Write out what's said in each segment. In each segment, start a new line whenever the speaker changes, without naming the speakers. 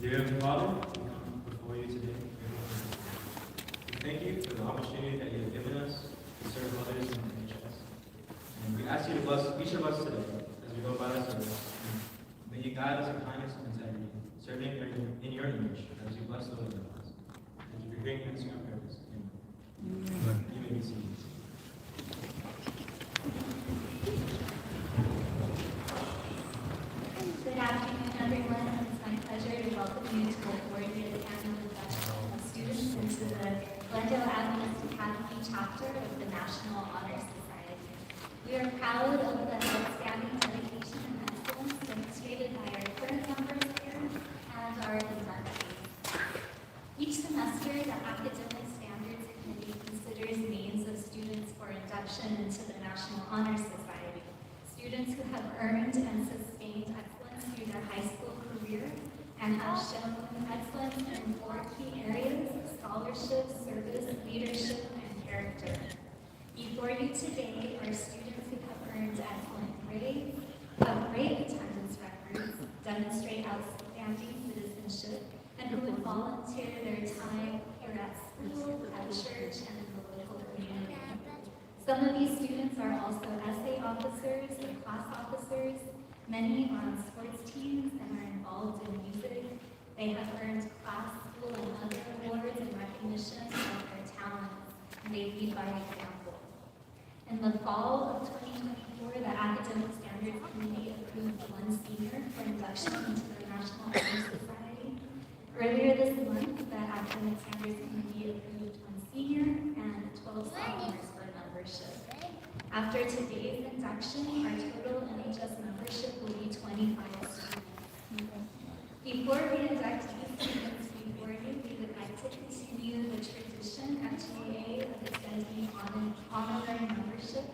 Dear Heavenly Father, we come before you today. We thank you for the opportunity that you have given us to serve others in NHS. And we ask you to bless each of us today as we go about our service. May you guide us in kindness and integrity, serving in your image as you bless those of us. Thank you for hearing and answering our prayers. Amen. You may be seated.
Good afternoon, everyone. It's my pleasure to welcome you to the 40th annual induction of students into the Glendale Adventist Academy chapter of the National Honor Society. We are proud of the outstanding dedication and excellence demonstrated by our current members here and our inductees. Each semester, the Academic Standards Committee considers names of students for induction into the National Honor Society. Students who have earned and sustained excellence through their high school career and have shown excellence in 4 key areas: scholarship, service, leadership, and character. Before you today are students who have earned excellent grades, have great attendance records, demonstrate outstanding citizenship, and who would volunteer their time here at school, at church, and in the local community. Some of these students are also essay officers and class officers. Many are on sports teams and are involved in music. They have earned class, school, and other awards in recognition of their talents, and they lead by example. In the fall of 2024, the Academic Standards Committee approved 1 senior for induction into the National Honor Society. Earlier this month, the Academic Standards Committee approved 1 senior and 12 sophomores for membership. After today's induction, our total NHS membership will be 25 students. Before we induct these students before you, we would like to continue the tradition at GAA of extending honorary membership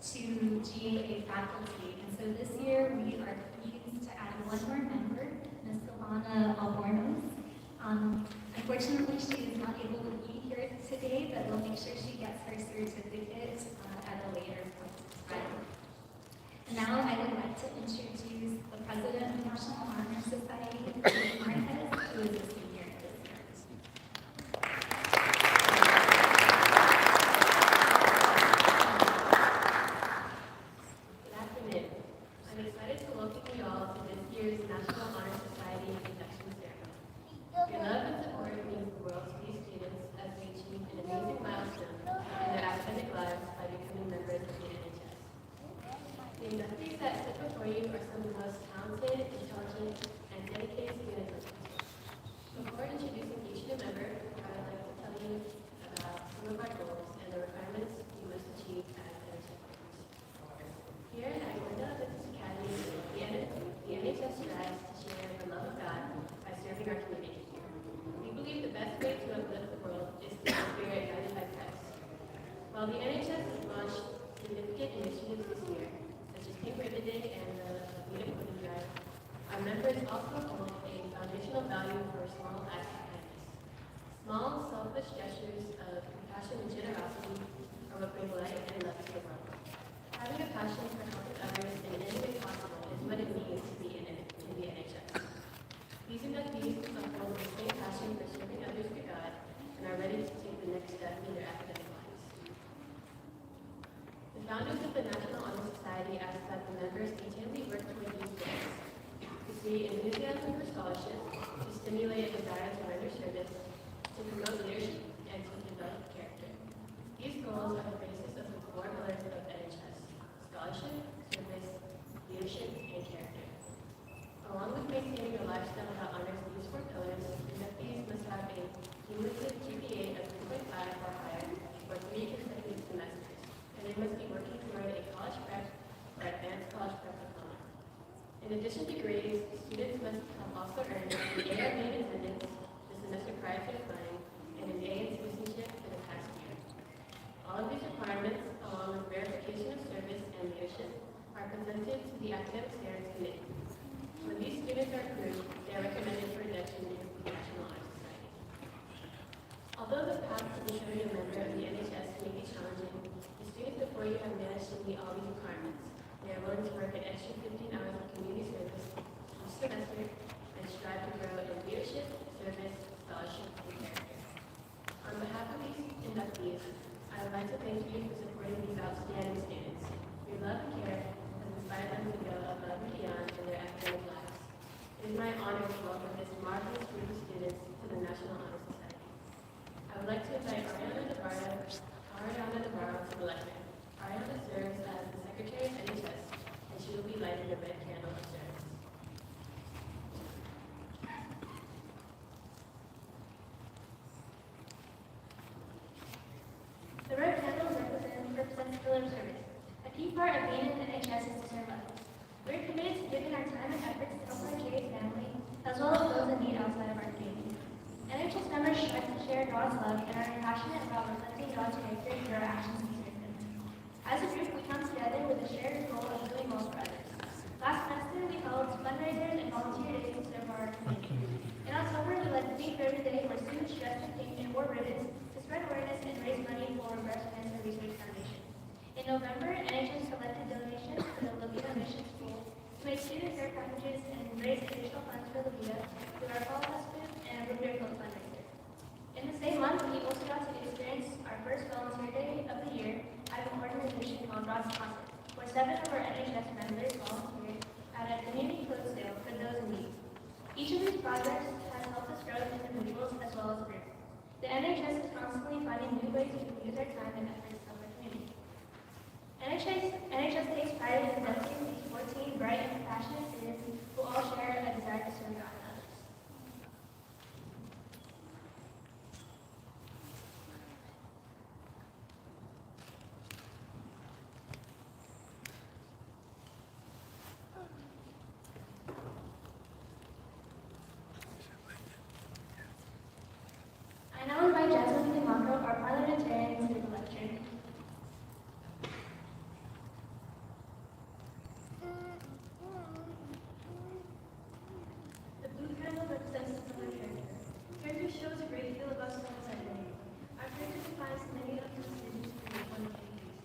to GAA faculty. And so this year, we are pleased to add 1 more member, Ms. Silvana Albornoz. Unfortunately, she is not able to be here today, but we'll make sure she gets her certificate at a later point in time. And now I would like to introduce the President of the National Honor Society, Ms. Marquez, who is a senior this year.
Good afternoon. I'm excited to welcome you all to this year's National Honor Society induction ceremony. Your love and support means the world to these students as we achieve an amazing milestone in their academic lives by becoming members of the NHS. The inductees that sit before you are some of the most talented, intelligent, and dedicated students. Before introducing each new member, I would like to tell you about some of our goals and the requirements you must achieve as NHS members. Here at Glendale Adventist Academy, the NHS strives to share the love of God by serving our community. We believe the best way to uplift the world is through the spirit guided by Christ. While the NHS has launched significant initiatives this year, such as Pink Ribbon Day and the Freedom Clothing Drive, our members also hold a foundational value for small acts of kindness. Small, selfless gestures of compassion and generosity are what bring light and love to the world. Having a passion for helping others in any way possible is what it means to be in the NHS. These inductees uphold the same passion for serving others for God and are ready to take the next step in their academic lives. The founders of the National Honor Society asked that the members continually work toward these goals: to see enthusiasm for scholarship, to stimulate a desire to render service, to promote leadership, and to develop character. These goals are the basis of the 4 pillars they must be working toward a college prep or advanced college prep diploma. In addition to grades, students must have also earned an A or B in attendance the semester prior to applying and an A in citizenship for the past year. All of these requirements, along with verification of service and leadership, are presented to the Academic Standards Committee. When these students are approved, they are recommended for induction into the National Honor Society. Although the path to becoming a member of the NHS may be challenging, the students before you have managed to meet all these requirements. They are willing to work an extra 15 hours of community service each semester and strive to grow in leadership, service, scholarship, and character. On behalf of these inductees, I would like to thank you for supporting these outstanding students. Your love and care has inspired them to go above and beyond in their academic lives. It is my honor to welcome this marvelous group of students to the National Honor Society. I would like to invite Ariana Navarro to the lectern. Ariana serves as the Secretary of NHS, and she will be lighting the red candle of service.
The red candle represents pillar of service. A key part of being in the NHS is to serve others. We're committed to giving our time and efforts to help our Jade family, as well as those in need outside of our community. NHS members strive to share God's love and are passionate about reflecting God's character through our actions and service. As a group, we come together with a shared goal of doing well for others. Last semester, we held fundraisers and volunteer days to serve our community. In October, we led the Think Every Day, where students dressed in pink and wore ribbons to spread awareness and raise money for Breast Cancer Research Foundation. In November, NHS collected donations for the Levita Mission School to make student care packages and raise additional funds for Levita through our fall husband and root beer club fundraiser. In the same month, we also got to experience our first volunteer day of the year at an organization called Rod's Concert, where 7 of our NHS members volunteered at a community clothes sale for those in need. Each of these projects has helped us grow as individuals as well as a group. The NHS is constantly finding new ways to use our time and efforts to help our community. NHS takes pride in inducting these 14 bright and compassionate students who all share a desire to serve God and others. I now invite Jasmine DeMarco, our parliamentarian, to the lecture. The blue candle represents another character. Character shows a great deal about someone's identity. Our character defines many of the decisions we make on a daily basis,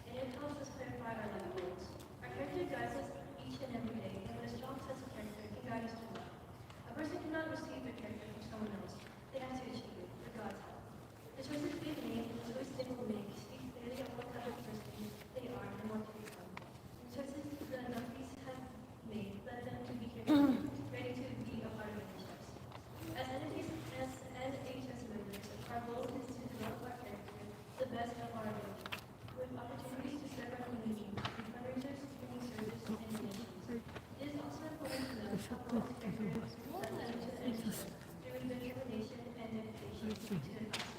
and it helps us clarify our life goals. Our character guides us each and every day, and with a strong sense of character, can guide us to love. A person cannot receive their character from someone else. They have to achieve it with God's help. The choices we've made and the choices they will make speak clearly of what type of person they are and what to become. The choices the inductees have made led them to be here, ready to be a part of NHS. As NHS members, our goal is to develop our character to the best of our ability, with opportunities to serve our community through fundraisers, community service, and donations. It is also important to know how God's character led them to the NHS through their determination and dedication to their causes.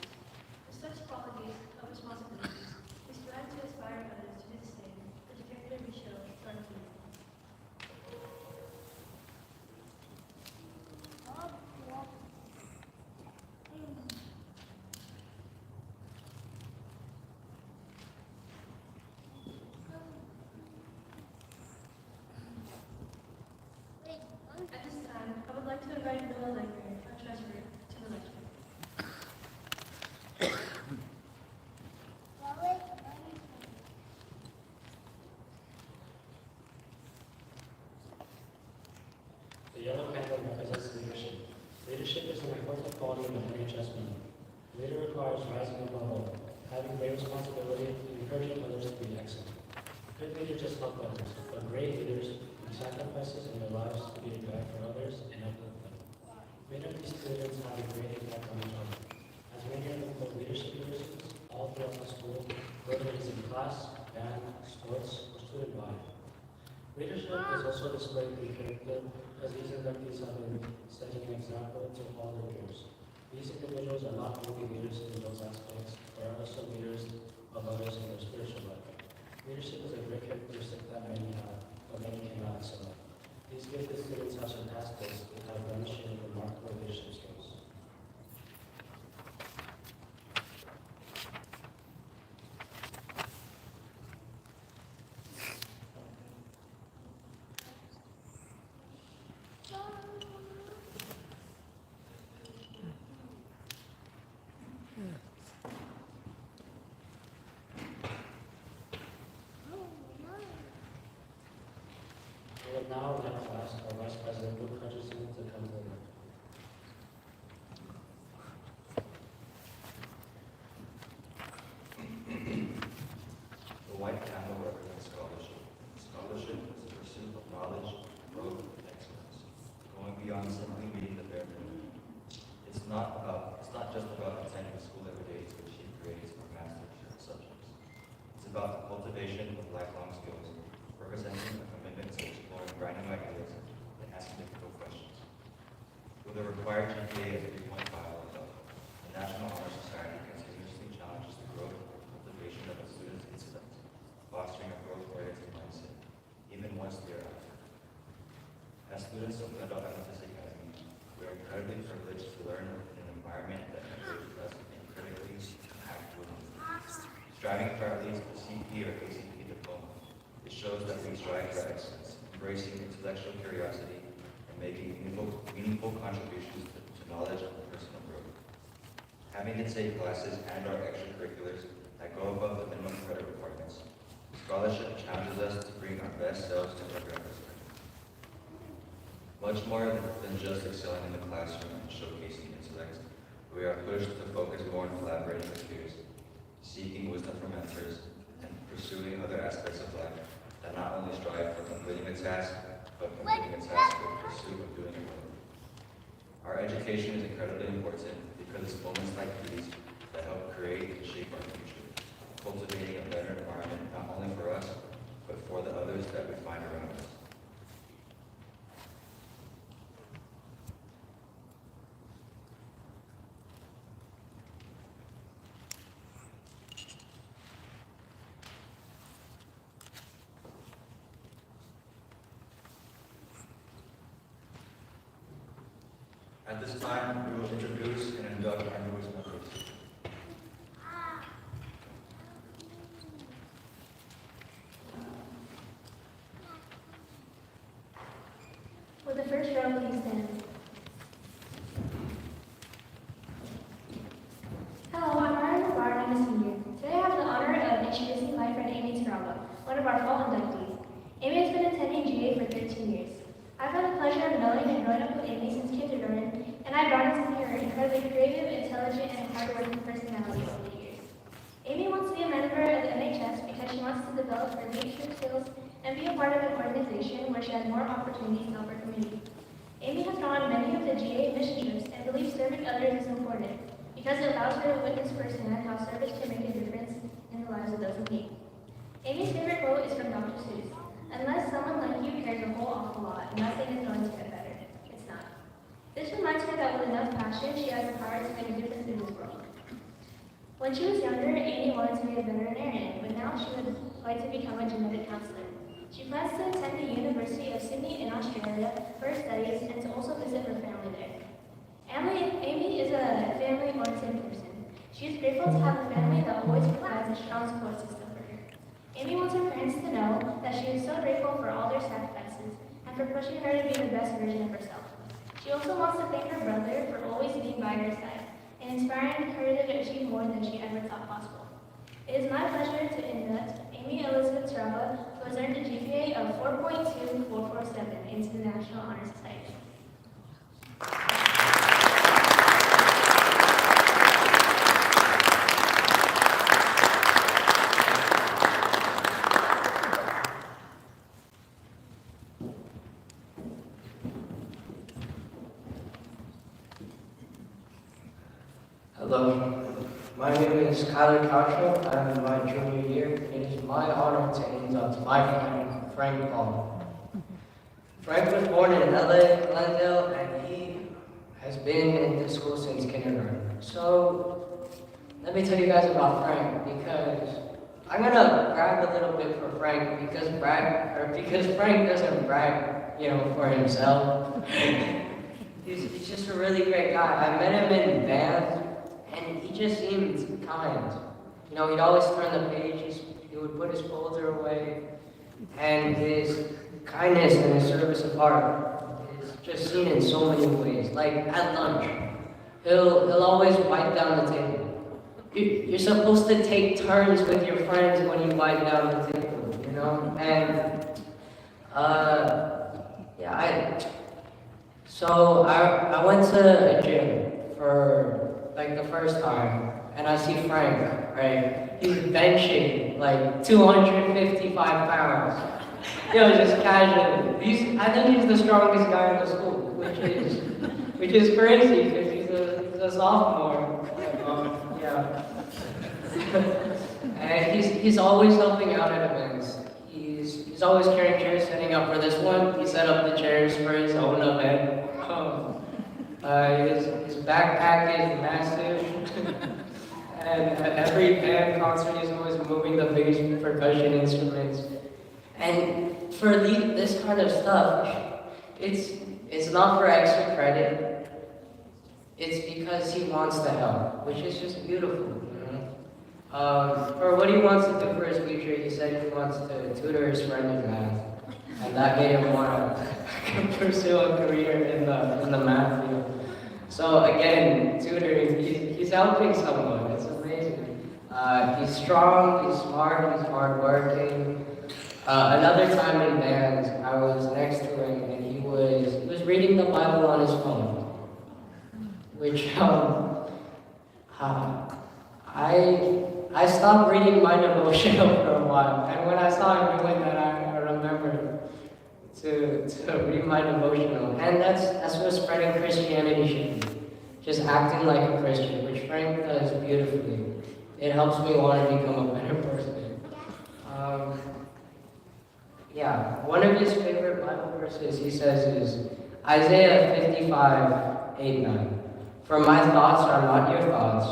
With such qualities of responsibilities, we strive to inspire others to do the same with the character we show to our community. At this time, I would like to invite Noah Langford, our treasurer, to the lecture.
The yellow candle represents leadership. Leadership is an important quality of an NHS member. A leader requires rising above all, having great responsibility, and encouraging others to be excellent. Good leaders just help others, but great leaders make sacrifices in their lives to be a guide for others and uplift them. Many of these students have a great impact on each other. As many of them hold leadership positions all throughout the school, whether it is in class, band, sports, or student body. Leadership is also displayed through character, as these inductees have been setting an example to all their peers. These individuals are not only leaders in those aspects, but are also leaders of others in their spiritual life. but many cannot. So these gifted students have surpassed this and have demonstrated remarkable leadership skills. We would now like to ask our Vice President, Luke Hutchinson, to come to the mic.
The white candle represents scholarship. Scholarship is the pursuit of knowledge, growth, and excellence, going beyond simply meeting the bare minimum. It's not just about attending school every day to achieve grades or master certain subjects. It's about the cultivation of lifelong skills, representing a commitment to exploring brand new ideas and asking difficult questions. With a required GPA of 3.5 or above, the National Honor Society continuously challenges the growth and cultivation of a student's intellect, fostering a growth-oriented mindset, even once they are out. As students of Glendale Adventist Academy, we are incredibly privileged to learn in an environment that encourages us to think critically and act willingly. Striving for at least a CP or ACP diploma, it shows that we strive for excellence, embracing intellectual curiosity, and making meaningful contributions to knowledge and personal growth. Having to take classes and our extracurriculars that go above the minimum credit requirements, scholarship challenges us to bring our best selves to every aspect. Much more than just excelling in the classroom and showcasing intellect, we are pushed to focus more on collaborating with peers, seeking wisdom from mentors, and pursuing other aspects of life that not only strive for completing a task, but completing a task with the pursuit of doing it well. Our education is incredibly important because it's moments like these that help create and shape our future, cultivating a better environment not only for us, but for the others that we find around us. At this time, we will introduce and induct our newest members.
Will the first row please stand? Hello, I'm Ryan Bard. I'm a senior. Today I have the honor of introducing my friend Amy Scrabble, one of our fall inductees. Amy has been attending GA for 13 years. I've had the pleasure of knowing and growing up with Amy since kindergarten, and I've brought to see her incredibly creative, intelligent, and hardworking personality over the years. Amy wants to be a member of the NHS because she wants to develop her leadership skills and be a part of an organization where she has more opportunities to help her community. Amy has gone on many of the GA mission trips and believes serving others is important because it allows her to witness firsthand how service can make a difference in the lives of those in need. Amy's favorite quote is from Dr. Seuss. Unless someone like you cares a whole awful lot, nothing is going to get better. It's not. This reminds her that with enough passion, she has the power to make a difference in this world. When she was younger, Amy wanted to be a veterinarian, but now she would like to become a genetic counselor. She plans to attend the University of Sydney in Australia for her studies and to also visit her family there. Amy is a family-oriented person. She is grateful to have a family that always provides a strong support system for her. Amy wants her parents to know that she is so grateful for all their sacrifices and for pushing her to be the best version of herself. She also wants to thank her brother for always being by her side and inspiring her to achieve more than she ever thought possible. It is my pleasure to induct Amy Elizabeth Straba, who has earned a GPA of 4.2447 into the National Honor Society.
Hello, my name is Kyler Cottrell. I'm in my junior year. It is my honor to induct my friend, Frank Paul. Frank was born in LA, Glendale, and he has been in this school since kindergarten. So, let me tell you guys about Frank, because I'm gonna brag a little bit for Frank because Frank doesn't brag, for himself. He's just a really great guy. I met him in band, and he just seemed kind. He'd always turn the page. He would put his folder away, and his kindness and his service of heart is just seen in so many ways. Like at lunch, he'll always wipe down the table. You're supposed to take turns with your friends when you wipe down the table, And So I went to a gym for like the first time, and I see Frank, right? He's benching like 255 pounds. Just casually. I think he's the strongest guy in the school, which is crazy because he's a sophomore. Yeah. And he's always helping out at events. He's always carrying chairs, setting up for this one. He set up the chairs for his own event. His backpack is massive. And at every band concert, he's always moving the biggest percussion instruments. And for this kind of stuff, it's not for extra credit. It's because he wants to help, which is just beautiful. For what he wants to do for his future, he said he wants to tutor his friend in math, and that made him want to pursue a career in the math field. So again, tutoring, he's helping someone. It's amazing. He's strong, he's smart, he's hardworking. Another time in band, I was next to him, and he was reading the Bible on his phone, which I stopped reading my devotional for a while, and when I saw him doing that, I remembered to read my devotional, and that's what spreading Christianity should be. Just acting like a Christian, which Frank does beautifully. It helps me want to become a better person. One of his favorite Bible verses he says is Isaiah 55:8-9. For my thoughts are not your thoughts,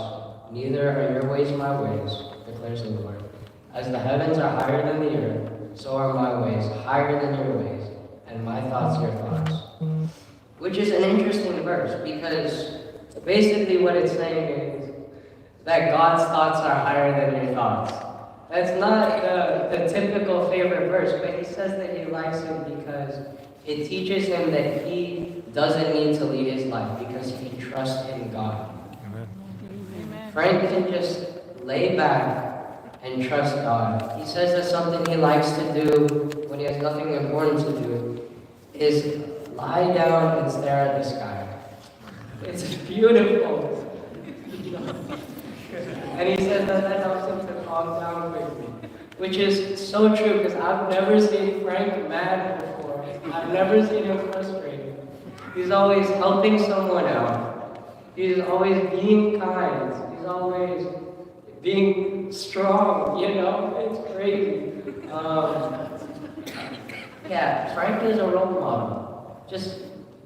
neither are your ways my ways, declares the Lord. As the heavens are higher than the earth, so are my ways higher than your ways, and my thoughts your thoughts. Which is an interesting verse, because basically what it's saying is that God's thoughts are higher than your thoughts. That's not the typical favorite verse, but he says that he likes it because it teaches him that he doesn't need to lead his life because he trusts in God. Amen. Frank can just lay back and trust God. He says that something he likes to do when he has nothing important to do is lie down and stare at the sky. It's beautiful. And he says that helps him to calm down quickly. Which is so true, because I've never seen Frank mad before. I've never seen him frustrated. He's always helping someone out. He's always being kind. He's always being strong, It's crazy. Frank is a role model.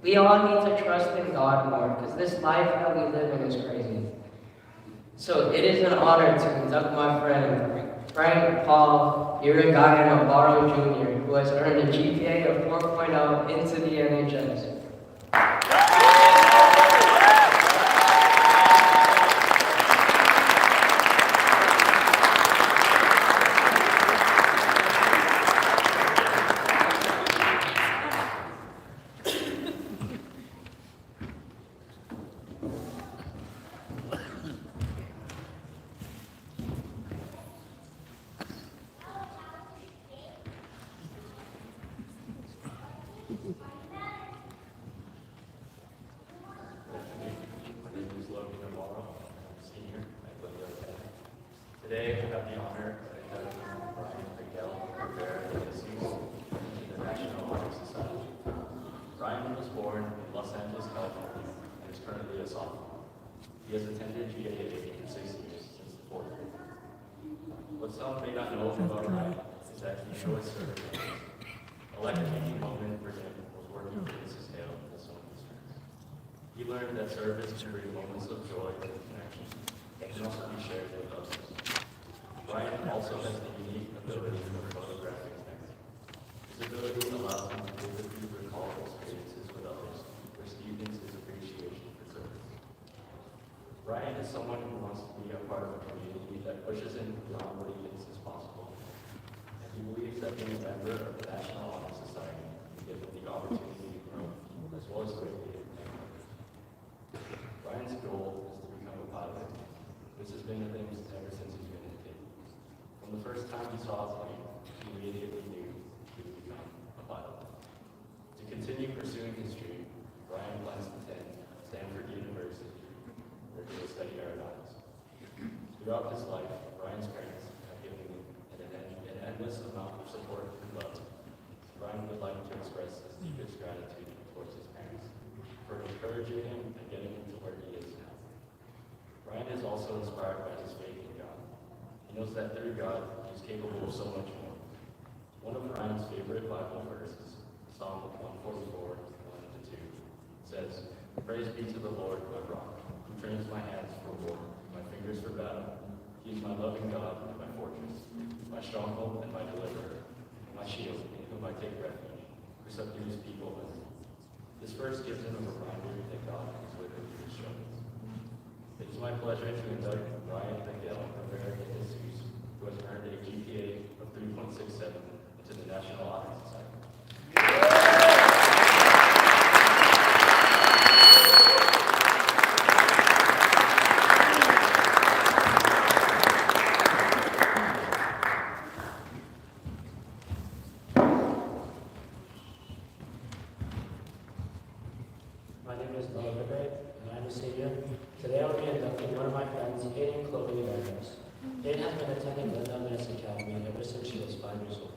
We all need to trust in God more, because this life that we live in is crazy. So it is an honor to induct my friend, Frank Paul Iragaya Jr., who has earned a GPA of 4.0 into the NHS.
Today, I have the honor of inducting Brian Miguel Rivera into the National Honor Society. Brian was born in Los Angeles, California, and is currently a sophomore. He has attended GAA for 6 years since the 4th grade. What some may not know about Brian is that he enjoys serving others. A life-changing moment for him was working with Mrs. Hale in the sewing district. He learned that service can bring moments of joy and connection. It can also be shared with others.
Brian also has the unique ability for photographic memory. His ability allows him to vividly recall experiences with others, which deepens his appreciation for service. Brian is someone who wants to be a part of a community that pushes him beyond what he thinks is possible. And he believes that being a member of the National Honor Society will give him the opportunity to grow, as well as greatly impact others. Brian's goal is to become a pilot. This has been a thing ever since he's been a kid. From the first time he saw a plane, he immediately knew he would become a pilot. To continue pursuing his dream, Brian plans to attend Stanford University, where he will study aeronautics. Throughout his life, Brian's parents have given him an endless amount of support and love. Brian would like to express his deepest gratitude towards his parents for encouraging him and getting him to where he is now. Brian is also inspired by his faith in God. He knows that through God, he is capable of so much more. One of Brian's favorite Bible verses, Psalm 144, 1-2, says, "Praise be to the Lord, my rock, who trains my hands for war, my fingers for battle. He is my loving God and my fortress, my stronghold and my deliverer, my shield, in whom I take refuge, who subdues people with me." This verse gives him a reminder that God is with him through his struggles. It is my pleasure to induct Brian Glendale Adventist, who has earned a GPA of 3.67 into the National Honor Society.
My name is Noah Ribery, and I'm a senior. Today I'll be inducting one of my friends, Hayden Chloe Adventist. Hayden has been attending Glendale Adventist Academy ever since she was 5 years old.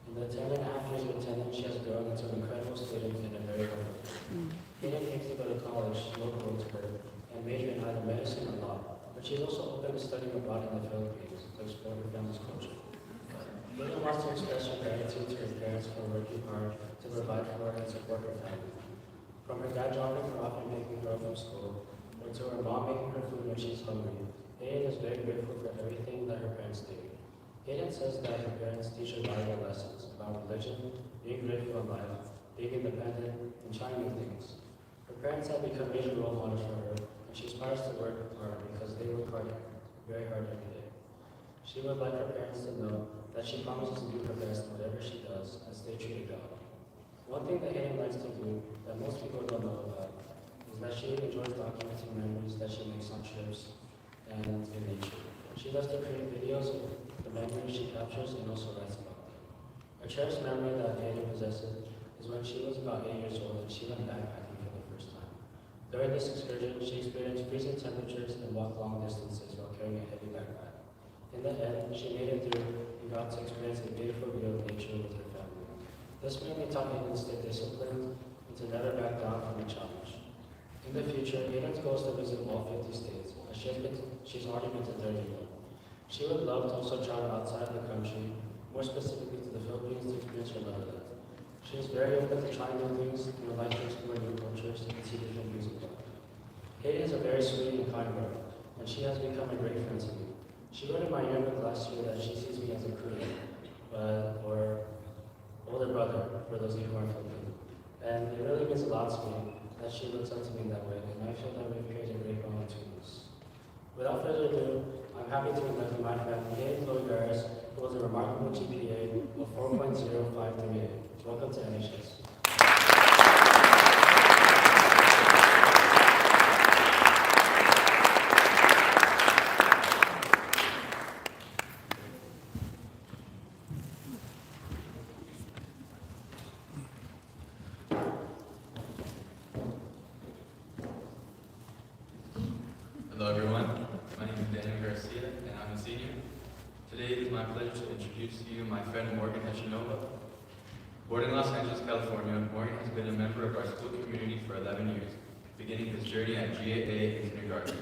In the 10.5 years of attendance, she has grown into an incredible student and a very humble person. Hayden aims to go to college local to her and major in either medicine or law, but she's also open to studying abroad in the Philippines to explore her family's culture. Hayden wants to express her gratitude to her parents for working hard to provide for her and support her family. From her dad dropping her off and picking her up from school, or to her mom making her food when she's hungry, Hayden is very grateful for everything that her parents do. Hayden says that her parents teach her valuable lessons about religion, being grateful in life, being independent, and trying new things. Her parents have become major role models for her, and she aspires to work hard because they work hard, very hard every day. She would like her parents to know that she promises to do her best in whatever she does and stay true to God. One thing that Hayden likes to do that most people don't know about is that she enjoys documenting memories that she makes on trips and in nature. She loves to create videos of the memories she captures and also writes about them. A cherished memory that Hayden possesses is when she was about 8 years old and she went backpacking for the first time. During this excursion, she experienced freezing temperatures and walked long distances while carrying a heavy backpack. In the end, she made it through and got to experience a beautiful view of nature with her family. This mainly taught Hayden to stay disciplined and to never back down from a challenge. In the future, Hayden's goal is to visit all 50 states, as she's already been to 31. She would love to also travel outside of the country, more specifically to the Philippines to experience her motherland. She is very open to trying new things and would like to explore new cultures and see different views of life. Hayden is a very sweet and kind girl, and she has become a great friend to me. She wrote in my yearbook last year that she sees me as a cousin, or older brother, for those of you who aren't Filipino. And it really means a lot to me that she looks up to me in that way, and I feel that we've created a great bond between us. Without further ado, I'm happy to invite my friend Hayden Chloe Garris, who has a remarkable GPA of 4.0538. Welcome to NHS.
Hello everyone, my name is Daniel Garcia and I'm a senior. Today it is my pleasure to introduce to you my friend Morgan Heshinova. Born in Los Angeles, California, Morgan has been a member of our school community for 11 years, beginning his journey at GAA in kindergarten.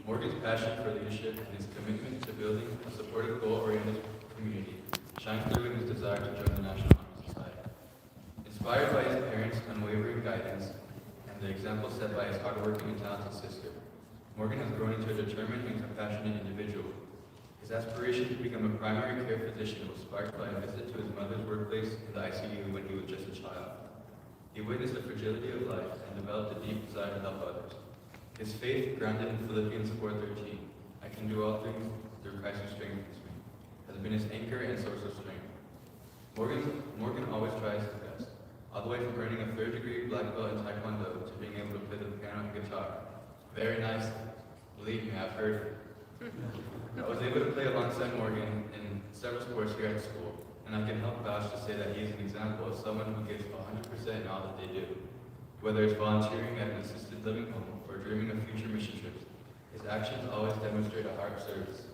Morgan's passion for leadership and his commitment to building a supportive, goal-oriented community shines through in his desire to join the National Honor Society. Inspired by his parents' unwavering guidance and the example set by his hardworking and talented sister, Morgan has grown into a determined and compassionate individual. His aspiration to become a primary care physician was sparked by a visit to his mother's workplace in the ICU when he was just a child. He witnessed the fragility of life and developed a deep desire to help others. His faith, grounded in Philippians 4:13, "I can do all things through Christ who strengthens me," has been his anchor and source of strength. Morgan always tries his best, all the way from earning a 3rd-degree black belt in Taekwondo to being able to play the piano and guitar. Very nice. Believe me, I've heard it. I was able to play alongside Morgan in several sports here at school, and I can help vouch to say that he is an example of someone who gives 100% in all that they do. Whether it's volunteering at an assisted living home or dreaming of future mission trips, his actions always demonstrate a heart of service.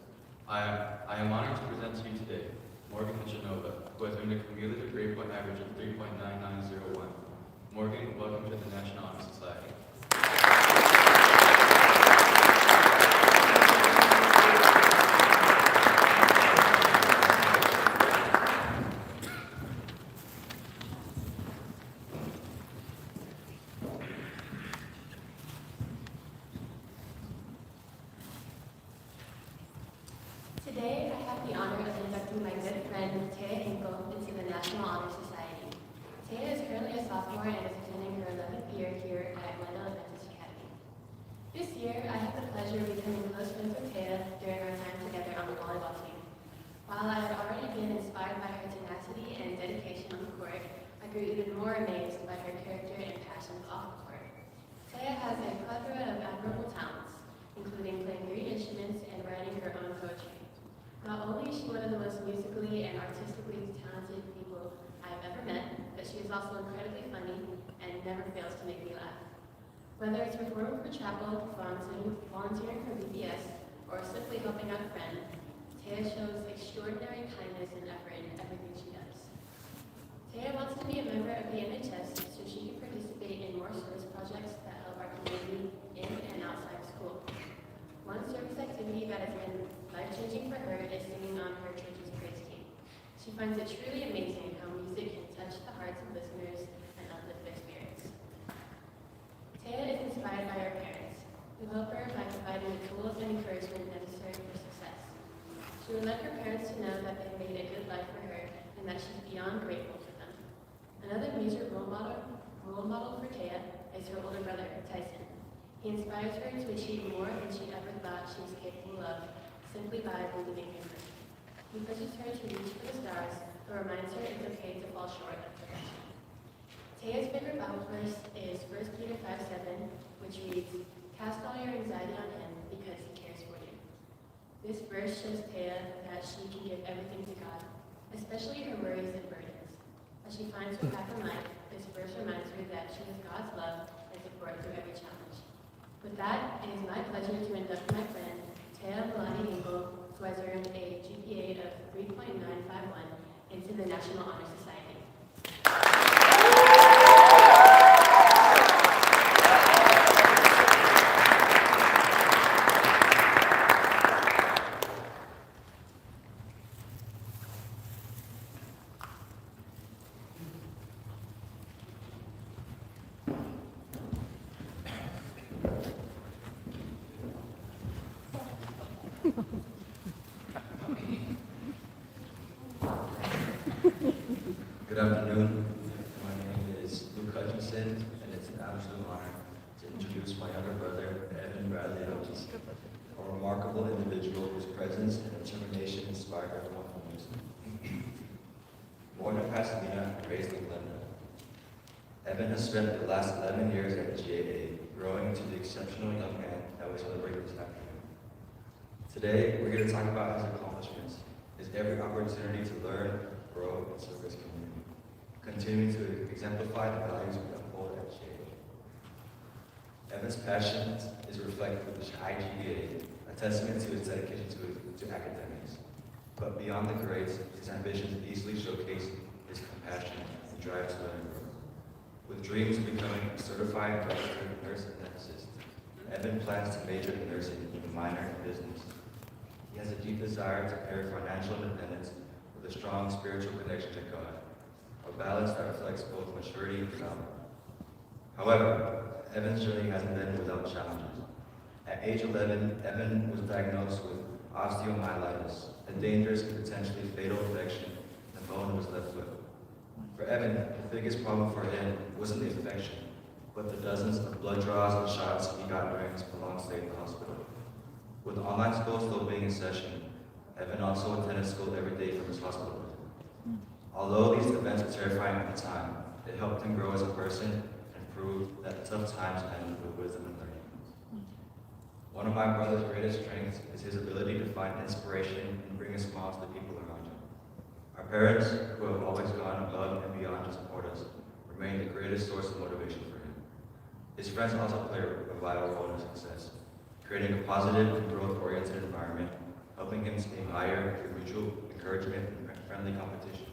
I am honored to present to you today Morgan Hechanova, who has earned a cumulative grade point average of 3.9901. Morgan, welcome to the National Honor Society.
Today, I have the honor of inducting my good friend, Taya Hinkle, into the National Honor Society. Taya is currently a sophomore and is attending her 11th year here at Glendale Adventist Academy. This year, I had the pleasure of becoming close friends with Taya during our time together on the volleyball team. While I had already been inspired by her tenacity and dedication on the court, I grew even more amazed by her character and passions off the court. Taya has a plethora of admirable talents, including playing 3 instruments and writing her own poetry. Not only is she one of the most musically and artistically talented people I've ever met, but she is also incredibly funny and never fails to make me laugh. Whether it's performing for chapel, volunteering for VBS, or simply helping out a friend, Taya shows extraordinary kindness and effort in everything she does. Taya wants to be a member of the NHS so she can participate in more service projects that help our community in and outside of school. One service activity that has been life-changing for her is singing on her church's praise team. She finds it truly amazing how music can touch the hearts of listeners and uplift their spirits. Taya is inspired by her parents, who help her by providing the tools and encouragement necessary for success. She would like her parents to know that they've made a good life for her and that she's beyond grateful for them. Another major role model for Taya is her older brother, Tyson. He inspires her to achieve more than she ever thought she was capable of, simply by believing in her. He pushes her to reach for the stars, but reminds her it's okay to fall short of perfection. Taya's favorite Bible verse is 1 Peter 5:7, which reads, "Cast all your anxiety on him, because he cares for you." This verse shows Taya that she can give everything to God, especially her worries and burdens. As she finds her path in life, this verse reminds her that she has God's love and support through every challenge. With that, it is my pleasure to induct my friend, Taya Milani Hinkle, who has earned a GPA of 3.951, into the National Honor Society.
Good afternoon. My name is Luke Hutchinson, and it's an absolute honor to introduce my younger brother, Evan Bradley Hutchinson, a remarkable individual whose presence and determination inspired everyone who knows him. Born in Pasadena and raised in Glendale, Evan has spent the last 11 years at GAA, growing into the exceptional young man that we celebrate this afternoon. Today, we're going to talk about his accomplishments, his every opportunity to learn, grow, and serve his community, continuing to exemplify the values we uphold at GAA. Evan's passion is reflected with his high GPA, a testament to his dedication to academics. But beyond the grades, his ambitions easily showcase his compassion and drive to learn and grow. With dreams of becoming a certified registered nurse anesthetist, Evan plans to major in nursing with a minor in business. He has a deep desire to pair financial independence with a strong spiritual connection to God, a balance that reflects both maturity and development. However, Evan's journey hasn't been without challenges. At age 11, Evan was diagnosed with osteomyelitis, a dangerous and potentially fatal infection the bone was left with. For Evan, the biggest problem for him wasn't the infection, but the dozens of blood draws and shots he got during his prolonged stay in the hospital. With online school still being in session, Evan also attended school every day from his hospital room. Although these events were terrifying at the time, it helped him grow as a person and proved that tough times end with wisdom and learning. One of my brother's greatest strengths is his ability to find inspiration and bring a smile to the people around him. Our parents, who have always gone above and beyond to support us, remain the greatest source of motivation for him. His friends also play a vital role in his success, creating a positive and growth-oriented environment, helping him stay higher through mutual encouragement and friendly competition.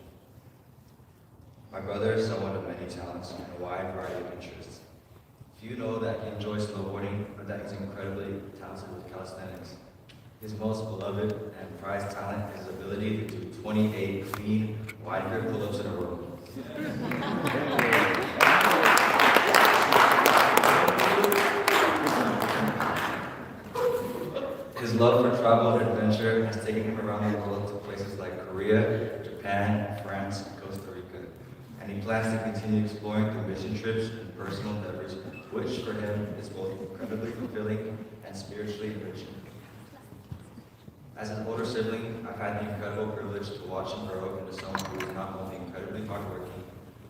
My brother is someone of many talents and a wide variety of interests. Few know that he enjoys snowboarding or that he's incredibly talented with calisthenics. His most beloved and prized talent is his ability to do 28 clean, wide grip pull-ups in a row. His love for travel and adventure has taken him around the world to places like Korea, Japan, France, and Costa Rica. And he plans to continue exploring through mission trips and personal endeavors, which for him is both incredibly fulfilling and spiritually enriching. As an older sibling, I've had the incredible privilege to watch him grow into someone who is not only incredibly hardworking,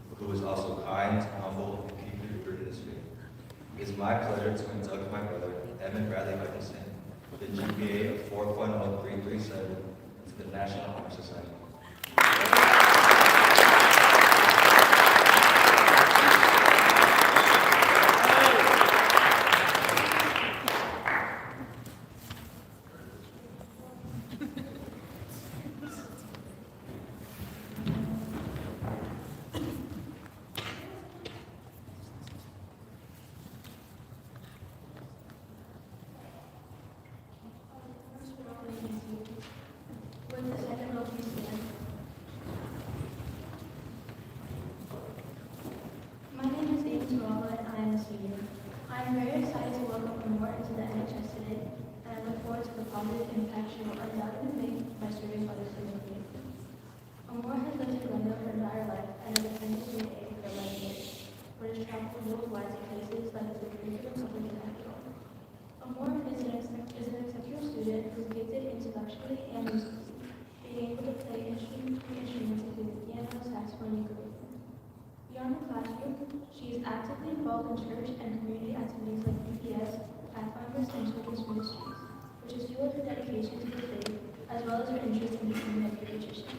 but who is also kind, humble, and deeply rooted in his faith. It is my pleasure to induct my brother, Evan Bradley Hutchinson, with a GPA of 4.0337 into the National Honor Society.
My name is David Morava and I am a senior. I am very excited to welcome more into the NHS today, and I look forward to the positive impact she will undoubtedly make by serving others in the community. Amor has lived in Glendale her entire life and has attended GA for 11 years, but has traveled worldwide to places like the Dominican Republic and Ecuador. Amor is an exceptional student who is gifted intellectually and musically, being able to play instruments including piano, saxophone, and ukulele. Beyond the classroom, she is actively involved in church and community activities like UPS, Pathfinders, and Children's Ministries, which has fueled her dedication to the faith, as well as her interest in becoming a pediatrician.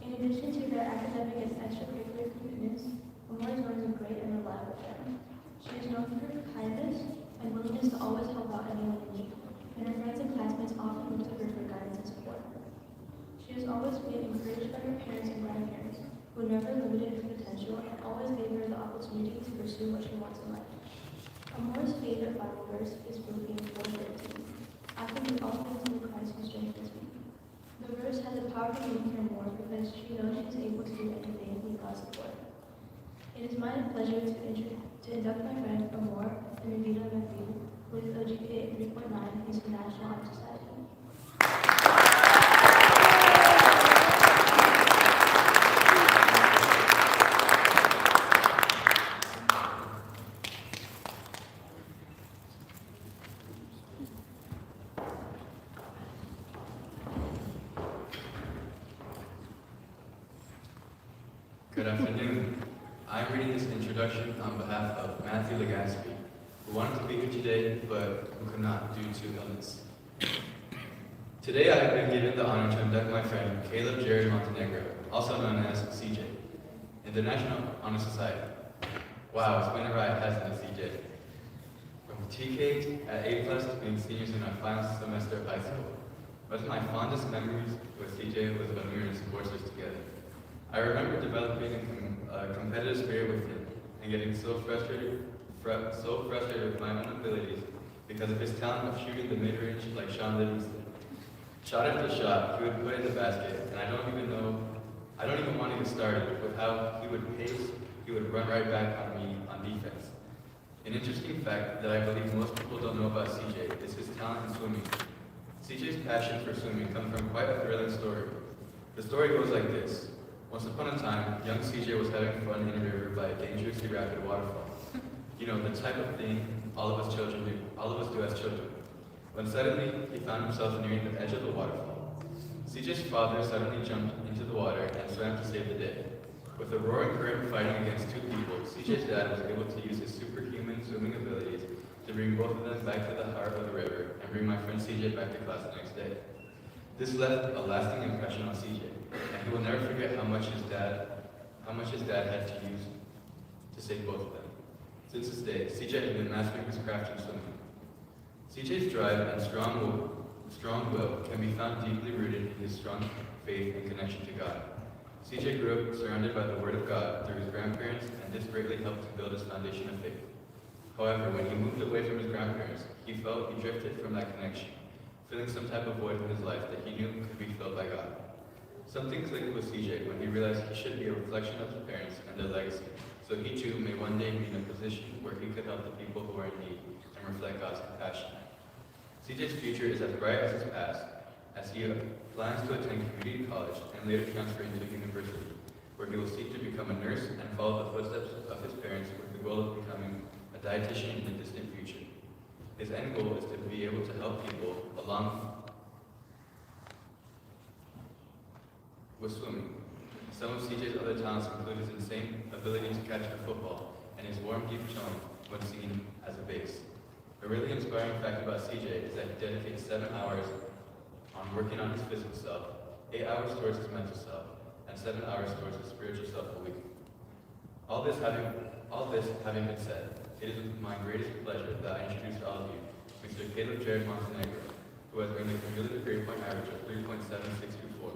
In addition to their academic and extracurricular commitments, Amor is one of a great and reliable friend. She is known for her kindness and willingness to always help out anyone in need, and her friends and classmates often look to her for guidance and support. She has always been encouraged by her parents and grandparents, who never limited her potential and always gave her the opportunity to pursue what she wants in life. Amor's favorite Bible verse is Philippians 4:13. I can do all things through Christ who strengthens me. The verse has the power to make her more because she knows she is able to do anything with God's support. It is my pleasure to induct my friend Amor and Revita Matthew with a GPA 3.9 into the National Honor Society.
Good afternoon. I'm reading this introduction on behalf of Matthew Legaspi, who wanted to be here today, but who could not due to illness. Today I have been given the honor to induct my friend Caleb Jared Montenegro, also known as CJ, in the National Honor Society. Wow, it's been a ride, hasn't it, CJ? From TK at A+ to being seniors in our final semester of high school. One of my fondest memories with CJ was when we were in sports together. I remember developing a competitive spirit with him and getting so frustrated with my own abilities because of his talent of shooting the mid-range like Sean Livingston. Shot after shot, he would put in the basket, and I don't even want to get started with how he would pace, he would run right back on me on defense. An interesting fact that I believe most people don't know about CJ is his talent in swimming. CJ's passion for swimming comes from quite a thrilling story. The story goes like this. Once upon a time, young CJ was having fun in a river by a dangerously rapid waterfall. You know, the type of thing all of us do as children. When suddenly, he found himself nearing the edge of the waterfall. CJ's father suddenly jumped into the water and swam to save the day. With a roaring current fighting against two people, CJ's dad was able to use his superhuman swimming abilities to bring both of them back to the heart of the river and bring my friend CJ back to class the next day. This left a lasting impression on CJ, and he will never forget how much his dad had to use to save both of them. Since this day, CJ has been mastering his craft in swimming. CJ's drive and strong will can be found deeply rooted in his strong faith and connection to God. CJ grew up surrounded by the Word of God through his grandparents, and this greatly helped to build his foundation of faith. However, when he moved away from his grandparents, he felt he drifted from that connection, feeling some type of void in his life that he knew could be filled by God. Something clicked with CJ when he realized he should be a reflection of his parents and their legacy, so he too may one day be in a position where he could help the people who are in need and reflect God's compassion. CJ's future is as bright as his past, as he plans to attend community college and later transfer into university, where he will seek to become a nurse and follow the footsteps of his parents with the goal of becoming a dietitian in the distant future. His end goal is to be able to help people along with swimming. Some of CJ's other talents include his insane ability to catch a football and his warm, deep tone when singing as a bass. A really inspiring fact about CJ is that he dedicates 7 hours on working on his physical self, 8 hours towards his mental self, and 7 hours towards his spiritual self a week. All this having been said, it is with my greatest pleasure that I introduce to all of you Mr. Caleb Jared Montenegro, who has earned a cumulative grade point average of 3.7624.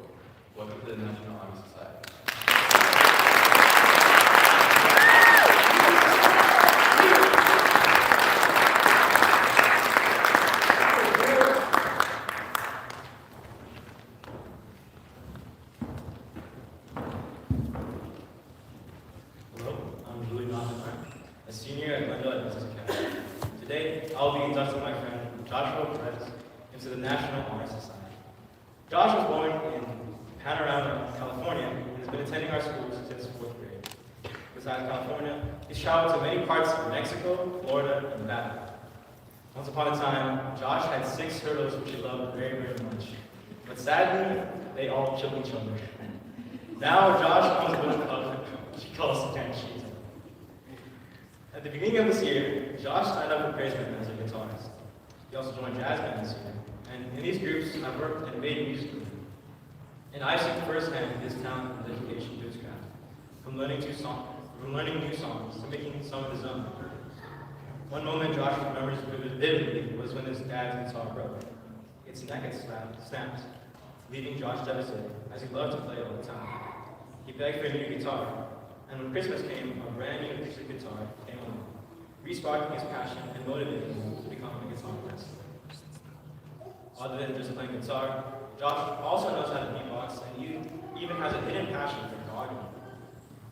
Welcome to the National Honor Society.
A senior at Glendale Adventist. Today, I'll be inducting my friend Joshua Perez into the National Honor Society. Josh was born in Panorama, California, and has been attending our schools since 4th grade. Besides California, he's traveled to many parts of Mexico, Florida, and Nevada. Once upon a time, Josh had 6 turtles which he loved very, very much. But sadly, they all killed each other. Now, Josh comes with a club he calls Banshee. At the beginning of this year, Josh signed up for praise band as a guitarist. He also joined jazz band this year, and in these groups, I've worked and made music with him. And I've seen firsthand his talent and dedication to his craft, from learning new songs to making some of his own. One moment Josh remembers vividly was when his dad's guitar broke. Its neck had snapped, leaving Josh devastated, as he loved to play all the time. He begged for a new guitar, and when Christmas came, a brand new acoustic guitar came along, re-sparking his passion and motivating him to become a guitar master. Other than just playing guitar, Josh also knows how to beatbox, and he even has a hidden passion for gardening.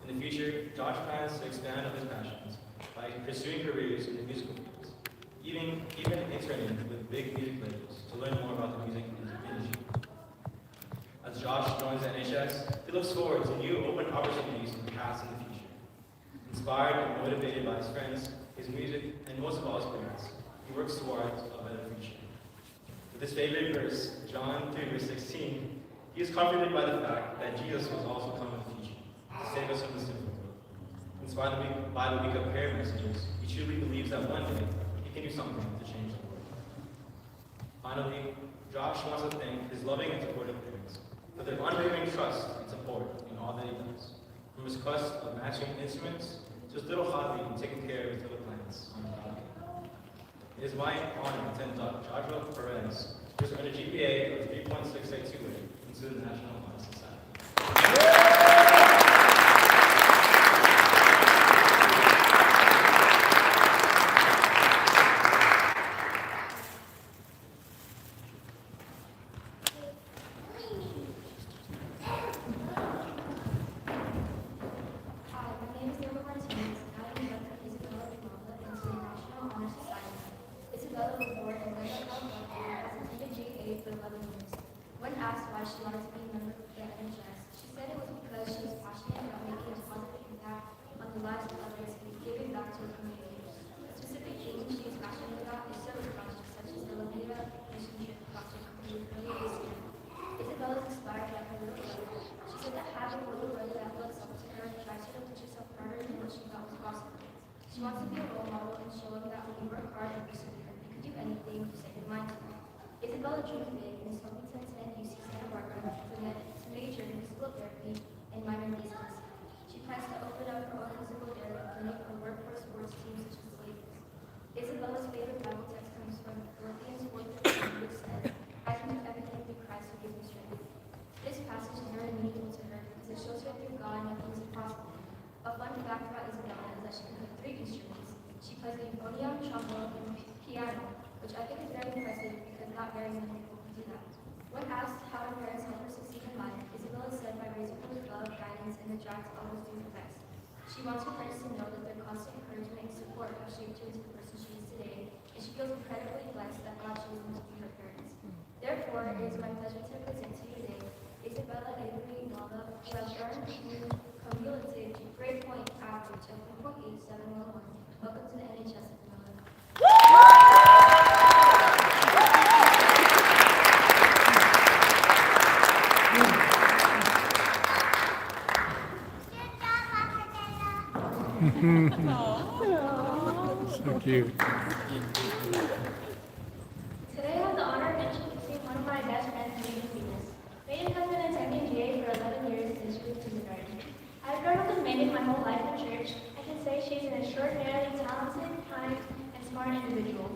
In the future, Josh plans to expand on his passions by pursuing careers in the musical fields, even interning with big music labels to learn more about the music industry. As Josh joins NHS, he looks forward to new open opportunities in the past and the future. Inspired and motivated by his friends, his music, and most of all his parents, he works towards a better future. With his favorite verse, John 3, verse 16, he is comforted by the fact that Jesus was also coming in the future to save us from the sinful world. Inspired by the week of prayer messages, he truly believes that one day he can do something to change the world. Finally, Josh wants to thank his loving and supportive parents for their unwavering trust and support in all that he does, from his quest of mastering instruments to his little hobby in taking care of his little plants on the balcony. It is my honor to induct Joshua Perez, who has earned a GPA of 3.6828 into the National Honor Society.
Isabella was born in Glendale, California, as an GA for
She wants to be a role model and show them that when you work hard and persevere, you can do anything you set your mind to. Isabella dreams big and is hoping to attend UC Santa Barbara to major in physical therapy and minor in business. She plans to open up her own physical therapy clinic or work for a sports team such as Lakers. Isabella's favorite Bible text comes from Philippians 4:13, which says, "I can do everything through Christ who gives me strength." This passage is very meaningful to her because it shows her through God nothing is impossible. A fun fact about Isabella is that she can play 3 instruments. She plays the euphonium, trombone, and piano, which I think is very impressive because not very many people can do that. When asked how her parents helped her succeed in life, Isabella said by raising her with love, guidance, and the drive to always do her best. She wants her parents to know that their constant encouragement and support have shaped her into the person she is today, and she feels incredibly blessed that God chose them to be her parents. Therefore, it is my pleasure to present to you today Isabella Avery Nava, who has earned a cumulative grade point average of 1.8711. Welcome to the NHS, Isabella.
So cute.
Today I have the honor of introducing one of my best friends, Megan Venus. Megan has been attending GA for 11 years since she was kindergarten. I've grown up with Megan my whole life in church. I can say she's an extraordinarily talented, kind, and smart individual.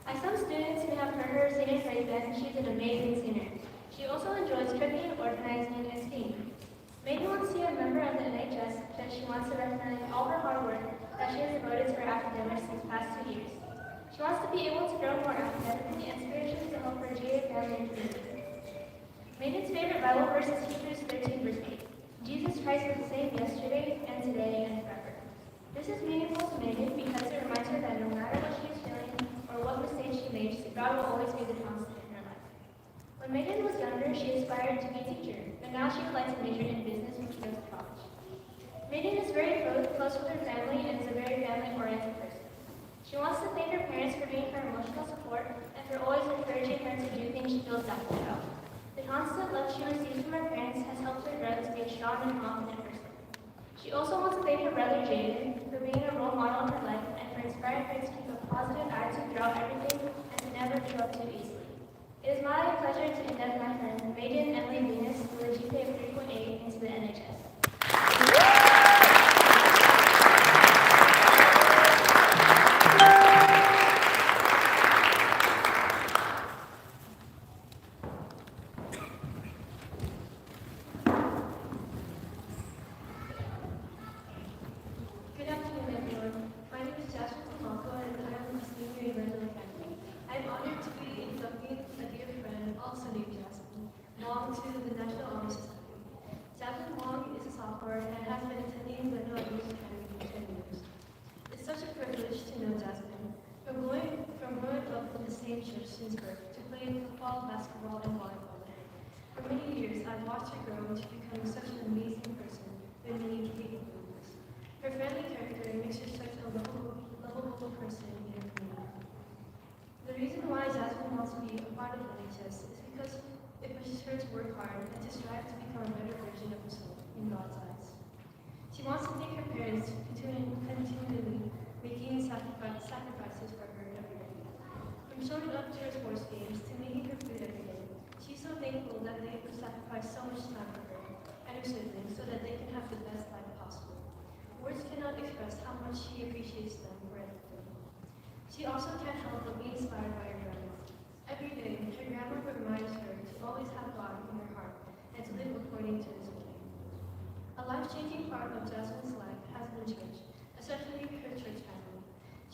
Like some students who have heard her sing in praise band, she's an amazing singer. She also enjoys cooking, organizing, and skiing. Megan wants to be a member of the NHS because she wants to recognize all her hard work that she has devoted to her academics these past 2 years. She wants to be able to grow more academically and spiritually to help her GA family and community. Megan's favorite Bible verse is Hebrews 13, verse 8. Jesus Christ is the same yesterday and today and forever. This is meaningful to Megan because it reminds her that no matter what she is feeling or what mistakes she makes, God will always be the constant in her life. When Megan was younger, she aspired to be a teacher, but now she would like to major in business when she goes to college. Megan is very close with her family and is a very family-oriented person. She wants to thank her parents for being her emotional support and for always encouraging her to do things she feels doubtful about. The constant love she receives from her parents has helped her grow to be a strong and confident person. She also wants to thank her brother Jaden for being a role model in her life and for inspiring her to keep a positive attitude throughout everything and to never give up too easily. It is my pleasure to induct my friend Megan Emily Venus with a GPA of 3.8 into the NHS.
Good afternoon, everyone. My name is Jasmine Tomalko, and I am a senior in Glendale Adventist. I am honored to be inducting a dear friend, also named Jasmine, Wong, to the National Honor Society. Jasmine Wong is a sophomore and has been attending Glendale Adventist Academy for 10 years. It's such a privilege to know Jasmine. From growing up in the same church since birth to playing football, basketball, and volleyball with her. For many years, I've watched her grow into becoming such an amazing person with many capabilities. Her friendly character makes her such a lovable person in her community. The reason why Jasmine wants to be a part of NHS is because it pushes her to work hard and to strive to become a better version of herself in God's eyes. She wants to thank her parents for continually making sacrifices for her every day. From showing up to her sports games to making her food every day, she's so thankful that they would sacrifice so much time for her and her siblings so that they can have the best life possible. Words cannot express how much she appreciates them for everything. She also can't help but be inspired by her grandma. Every day, her grandma reminds her to always have God in her heart and to live according to His way. A life-changing part of Jasmine's life has been church, especially her church family.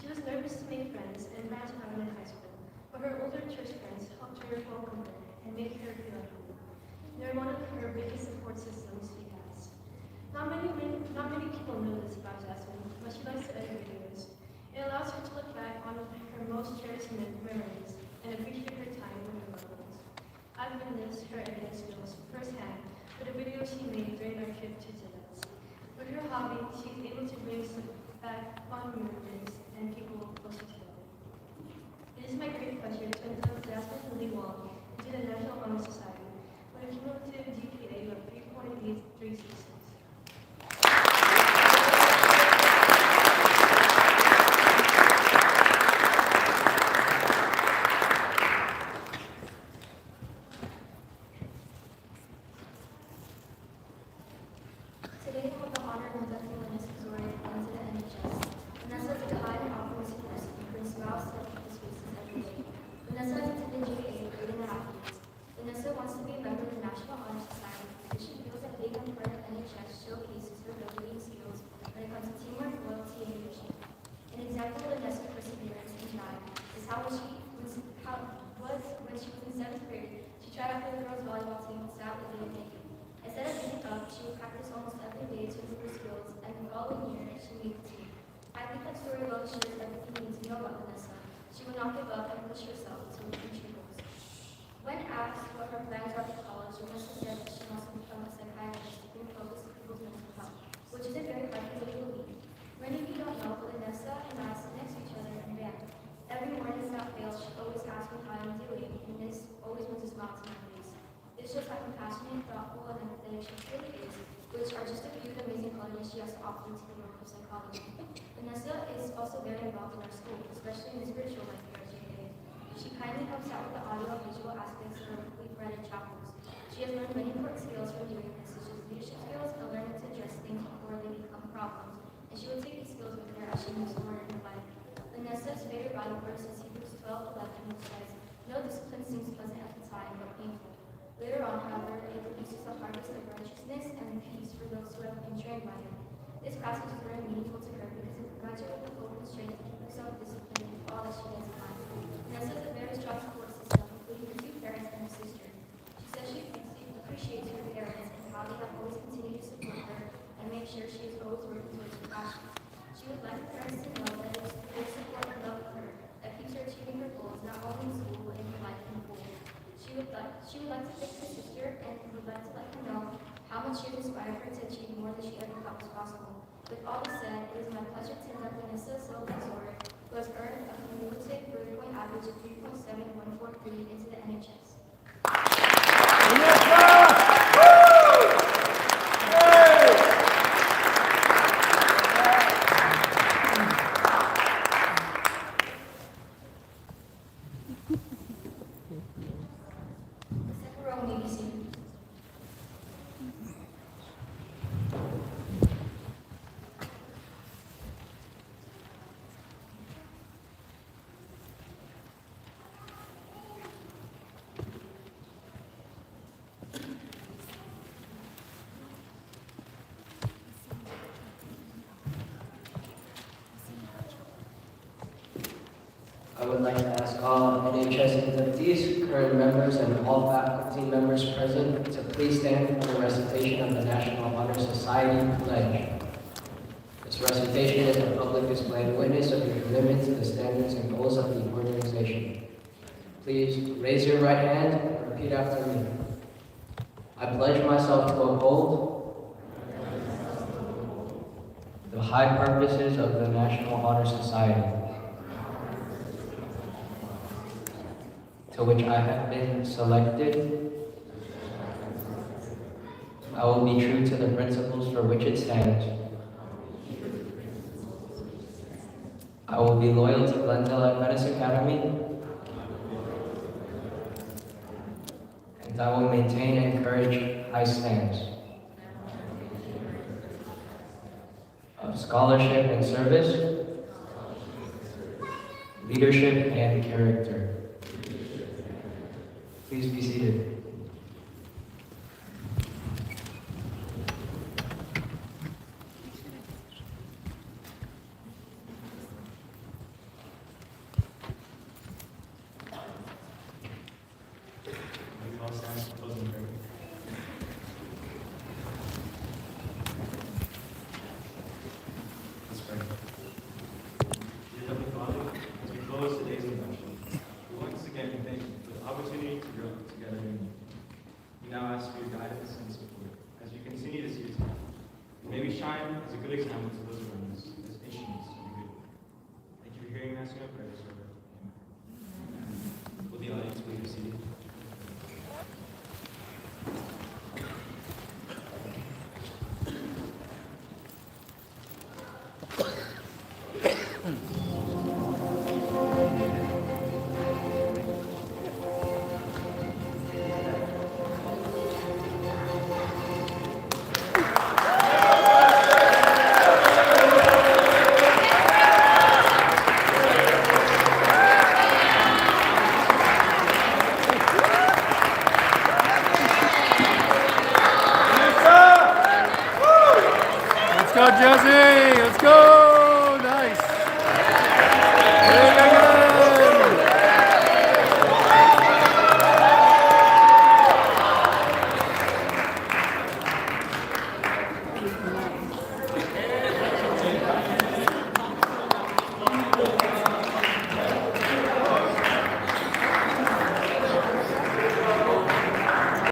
She was nervous to make friends and branch out in high school, but her older church friends helped her welcome her and make her feel at home. They're one of her biggest support systems she has. Not many people know this about Jasmine, but she likes to edit videos. It allows her to look back on her most cherished memories and appreciate her time with her loved ones. I've witnessed her editing skills firsthand with a video she made during our trip to Gillette. With her hobby, she's able to bring back fun memories and people closer together. It is my great pleasure to induct Jasmine Lily Wong into the National Honor Society with a cumulative GPA of 3.836.
think that story alone shows everything you need to know about Vanessa. She will not give up and push herself to reach her goals. When asked what her plans are for college, Vanessa said that she wants to become a psychiatrist to bring focus to people's mental health, which isn't very hard for me to believe. Many of you don't know, but Vanessa and I sit next to each other in band. Every morning without fail, she always asks me how I'm doing, and this always brings a smile to my face. This shows how compassionate, thoughtful, and empathetic she really is, which are just a few of the amazing qualities she has to offer to the work of psychology. Vanessa is also very involved in our school, especially in the spiritual life here at JK. She kindly helps out with the audio and visual aspects of our weekly bread and chapels. She has learned many important skills from doing this, such as leadership skills and learning to address things before they become problems, and she will take these skills with her as she moves forward in her life. Vanessa's favorite Bible verse is Hebrews 12:11, which says, "No discipline seems pleasant at the time, but painful. Later on, however, it produces a harvest of righteousness and peace for those who have been trained by it." This passage is very meaningful to her because it provides her with the hope and strength to keep herself disciplined in all that she does in life. Vanessa has a very strong support system, including her two parents and her sister. She says she appreciates her parents and how they have always continued to support her and make sure she is always working towards her passions. She would like her parents to know that it is their support and love for her that keeps her achieving her goals, not only in school, but in her life and whole. She would like to thank her sister and would like to let her know how much she has inspired her to achieve more than she ever thought was possible. With all this said, it is my pleasure to induct Vanessa Silva-Zora, who has earned a cumulative grade point average of 3.7143 into the NHS. The second row may be seated.
I would like to ask all NHS inductees, current members, and all faculty members present to please stand for the recitation of the National Honor Society Pledge. This recitation is a public display and witness of your commitment to the standards and goals of the organization. Please raise your right hand and repeat after me. I pledge myself to uphold the high purposes of the National Honor Society, to which I have been selected. I will be true to the principles for which it stands. I will be loyal to Glendale Adventist Academy, and I will maintain and encourage high standards of scholarship and service, leadership and character. Please be seated.
We all stand for closing prayer. Let's pray. Dear Heavenly Father, as we close today's induction, we once again thank you for the opportunity to grow together in you. We now ask for your guidance and support as we continue this year's path. May we shine as a good example to those around us, as instruments of your good. Thank you for hearing us in our prayers, Lord. Amen. Will the audience please be seated?
Let's go, Jesse! Let's go!